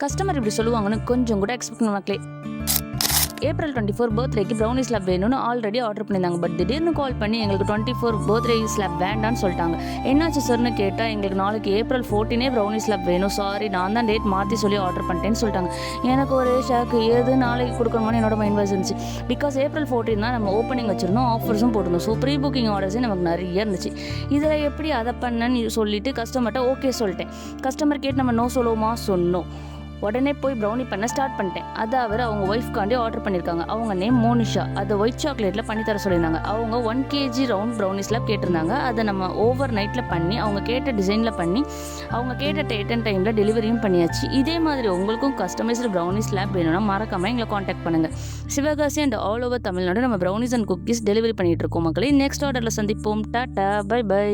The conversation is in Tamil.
கஸ்டமர் இப்படி சொல்லுவாங்கன்னு கொஞ்சம் கூட எக்ஸ்பெக்ட் பண்ண மக்களே. ஏப்ரல் 24 பர்த்டேக்கு ப்ரௌனி ஸ்லாப் வேணும்னு ஆல்ரெடி ஆர்டர் பண்ணியிருந்தாங்க. பட் திடீர்னு கால் பண்ணி எங்களுக்கு 24 பர்த்டே ஸ்லாப் வேண்டான்னு சொல்லிட்டாங்க. என்னாச்சு சார்னு கேட்டால் எங்களுக்கு நாளைக்கு ஏப்ரல் 14 ப்ரௌனி ஸ்லாப் வேணும், சாரி நான் தான் டேட் மாற்றி சொல்லி ஆர்டர் பண்ணிட்டேன்னு சொல்லிட்டாங்க. எனக்கு ஒரே ஷாக்கு, எது நாளைக்கு கொடுக்கணுமான்னு என்னோட மைண்ட் வாய்ஸ் இருந்துச்சு. பிகாஸ் ஏப்ரல் 14 தான் நம்ம ஓப்பனிங் வச்சிருந்தோம், ஆஃபர்ஸும் போட்டிருந்தோம். ஸோ ப்ரீ புக்கிங் ஆர்டர்ஸே நமக்கு நிறைய இருந்துச்சு. இதில் எப்படி அதை பண்ணேன்னு சொல்லிட்டு கஸ்டமர்கிட்ட ஓகே சொல்லிட்டேன். கஸ்டமர் கேட்டு நம்ம நோ சொல்லுவோமா, சொன்னோம். உடனே போய் ப்ரௌனி பண்ண ஸ்டார்ட் பண்ணிட்டேன். அதை அவங்க ஒய்ஃப்காண்டி ஆர்டர் பண்ணியிருக்காங்க. அவங்க நேம் மோனிஷா. அதை ஒயிட் சாக்லேட்டில் பண்ணி தர சொல்லியிருந்தாங்க. அவங்க 1 kg ரவுண்ட் ப்ரௌனிஸ்லாம் கேட்டிருந்தாங்க. அதை நம்ம ஓவர் நைட்டில் பண்ணி அவங்க கேட்ட டிசைனில் பண்ணி அவங்க கேட்ட டேட் அண்ட் டைமில் டெலிவரியும் பண்ணியாச்சு. இதே மாதிரி உங்களுக்கும் கஸ்டமைஸ்டு ப்ரௌனி ஸ்லாப் வேணும்னா மறக்காமல் எங்களை காண்டாக்ட் பண்ணுங்கள். Sivakasi and all over Tamil Nadu நம்ம ப்ரௌனிஸ் அண்ட் குக்கீஸ் டெலிவரி பண்ணிகிட்டு இருக்கோம் மக்களே. நெக்ஸ்ட் ஆர்டரில் சந்திப்போம். Tata, bye by.